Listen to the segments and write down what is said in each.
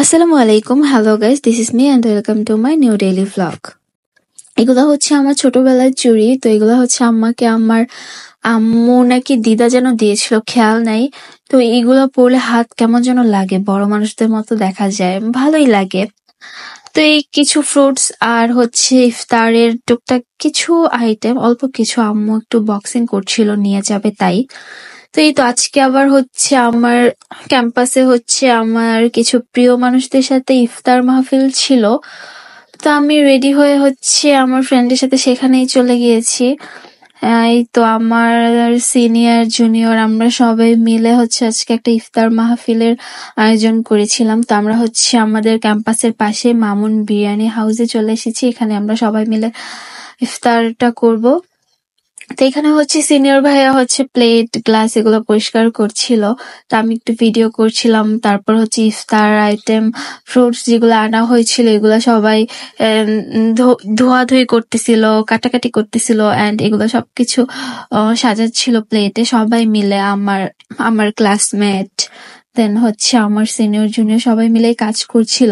আসসালামু আলাইকুম, hello guys, this is me and welcome to my new daily vlog. এগুলো হচ্ছে আমার ছোটবেলার চুড়ি। তো এগুলো হচ্ছে আম্মাকে আমার আম্মু নাকি দিদা যেন দিয়েছিল, খেয়াল নাই। তো এগুলো পরলে হাত কেমন যেন লাগে, বড় মানুষদের মতো দেখা যায়, ভালোই লাগে। তো এই কিছু ফ্রুটস আর হচ্ছে ইফতারের টুকটাক কিছু আইটেম, অল্প কিছু আম্মু একটু বক্সিং করছিল, নিয়ে যাবে তাই। তো এই তো আজকে আবার হচ্ছে আমার ক্যাম্পাসে হচ্ছে আমার কিছু প্রিয় মানুষদের সাথে ইফতার মাহফিল ছিল। তো আমি রেডি হয়ে হচ্ছে আমার ফ্রেন্ডের সাথে সেখানেই চলে গিয়েছি। এই তো আমার সিনিয়র জুনিয়র আমরা সবাই মিলে হচ্ছে আজকে একটা ইফতার মাহফিলের আয়োজন করেছিলাম। তো আমরা হচ্ছে আমাদের ক্যাম্পাসের পাশে মামুন বিরিয়ানি হাউসে চলে এসেছি। এখানে আমরা সবাই মিলে ইফতারটা করব। তো এখানে হচ্ছে সিনিয়র ভাইয়া হচ্ছে প্লেট গ্লাস এগুলো পরিষ্কার করছিল। তো আমি একটু ভিডিও করছিলাম। তারপর হচ্ছে ইফতার আইটেম ফ্রুটস যেগুলো আনা হয়েছিল এগুলো সবাই ধোয়াধুয়ি করতেছিল, কাটাকাটি করতেছিল, এন্ড এগুলো সবকিছু সাজাচ্ছিল প্লেটে সবাই মিলে। আমার আমার ক্লাসমেট, দেন হচ্ছে আমার সিনিয়র জুনিয়র সবাই মিলে কাজ করছিল।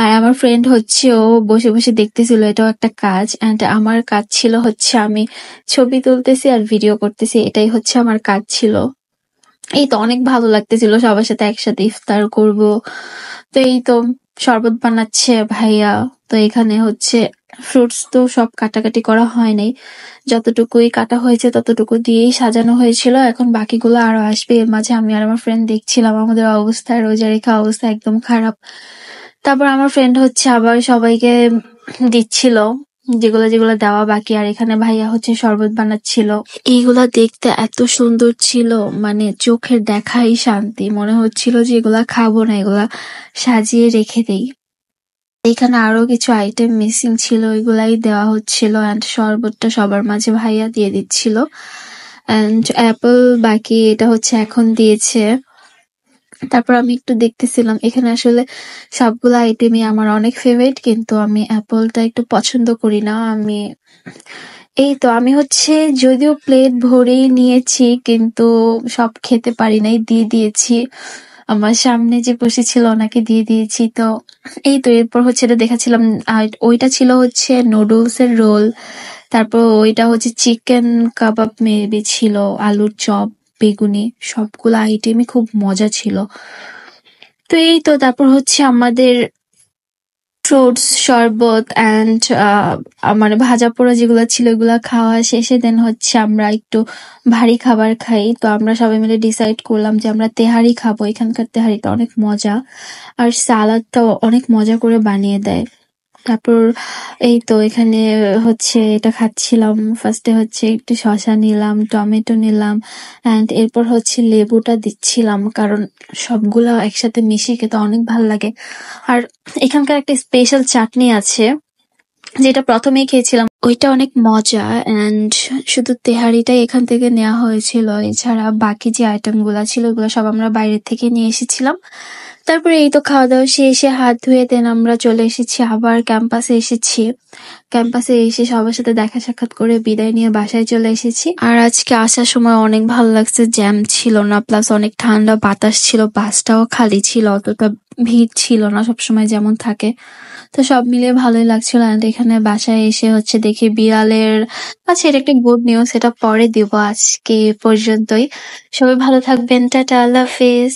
আর আমার ফ্রেন্ড হচ্ছে ও বসে বসে দেখতেছিল, এটাও একটা কাজ। এন্ড আমার কাজ ছিল হচ্ছে আমি ছবি তুলতেছি আর ভিডিও করতেছি, এটাই হচ্ছে আমার কাজ ছিল। এই তো অনেক ভালো লাগতেছিল সবার সাথে একসাথে ইফতার করব। তো এই তো শরবত বানাচ্ছে ভাইয়া। তো এখানে হচ্ছে ফ্রুটস তো সব কাটাকাটি করা হয় নাই, যতটুকুই কাটা হয়েছে ততটুকু দিয়েই সাজানো হয়েছিল। এখন বাকিগুলো আরো আসবে। এর মাঝে আমি আর আমার ফ্রেন্ড দেখছিলাম আমাদের অবস্থা, রোজা রেখা অবস্থা একদম খারাপ। তারপর আমার ফ্রেন্ড হচ্ছে আবার সবাইকে দিচ্ছিল যেগুলো যেগুলো দেওয়া বাকি। আর এখানে ভাইয়া হচ্ছে শরবত বানাচ্ছিল। এইগুলা দেখতে এত সুন্দর ছিল, মানে চোখের দেখাই শান্তি। মনে হচ্ছিল যে এগুলা খাবো না, এগুলা সাজিয়ে রেখে দেই। এখানে আরো কিছু আইটেম মিসিং ছিল, এগুলাই দেওয়া হচ্ছিল। এন্ড শরবতটা সবার মাঝে ভাইয়া দিয়ে দিচ্ছিল। এন্ড অ্যাপল বাকি, এটা হচ্ছে এখন দিয়েছে। তারপর আমি একটু দেখতেছিলাম, এখানে আসলে সবগুলো আইটেমই আমার অনেক ফেভারিট, কিন্তু আমি অ্যাপলটা একটু পছন্দ করি না। এই তো আমি হচ্ছে যদিও প্লেট ভরেই নিয়েছি, কিন্তু সব খেতে পারি নাই, দিয়ে দিয়েছি। আমার সামনে যে বসেছিল ওনাকে দিয়ে দিয়েছি। তো এই তো এরপর হচ্ছে এটা দেখাচ্ছিলাম। আর ওইটা ছিল হচ্ছে নুডলস এর রোল। তারপর ওইটা হচ্ছে চিকেন কাবাব মেবি ছিল, আলুর চপ, বেগুনি, সবগুলো আইটেমই খুব মজা ছিল। তো এই তো তারপর হচ্ছে আমাদের ফ্রুটস শরবত এন্ড মানে ভাজা পোড়া যেগুলো ছিল এগুলা খাওয়া শেষে দেন হচ্ছে আমরা একটু ভারী খাবার খাই। তো আমরা সবাই মিলে ডিসাইড করলাম যে আমরা তেহারি খাবো। এখানকার তেহারিটা অনেক মজা, আর সালাদটাও অনেক মজা করে বানিয়ে দেয়। তারপর এই তো এখানে হচ্ছে এটা খাচ্ছিলাম। ফার্স্টে হচ্ছে একটু শসা নিলাম, টমেটো নিলাম, এন্ড এরপর হচ্ছে লেবুটা দিচ্ছিলাম, কারণ সবগুলা একসাথে মিশিয়ে খেতে অনেক ভাল লাগে। আর এখানকার একটা স্পেশাল চাটনি আছে যেটা প্রথমেই খেয়েছিলাম, ওইটা অনেক মজা। এন্ড শুধু তেহারিটাই এখান থেকে নেওয়া হয়েছিল, এছাড়া বাকি যে আইটেম গুলা ছিল ওগুলো সব আমরা বাইরে থেকে নিয়ে এসেছিলাম। তারপরে এই তো খাওয়া দাওয়া শেষে হাত ধুয়ে দেন আমরা চলে এসেছি, আবার ক্যাম্পাসে এসেছি। ক্যাম্পাসে এসে সবার সাথে দেখা সাক্ষাৎ করে বিদায় নিয়ে বাসায় চলে এসেছি। আর আজকে আসার সময় অনেক ভালো লাগছে, জ্যাম ছিল না, প্লাস অনেক ঠান্ডা বাতাস ছিল, বাসটাও খালি ছিল, অতটা ভিড় ছিল না সবসময় যেমন থাকে। তো সব মিলিয়ে ভালোই লাগছিল। এন্ড এখানে বাসায় এসে হচ্ছে দেখি বিড়ালের, আচ্ছা এটা একটা গুড নিউজ, সেটা পরে দিব। আজকে এ পর্যন্তই, সবাই ভালো থাকবেন, টাটা, আল্লাহ হাফেজ।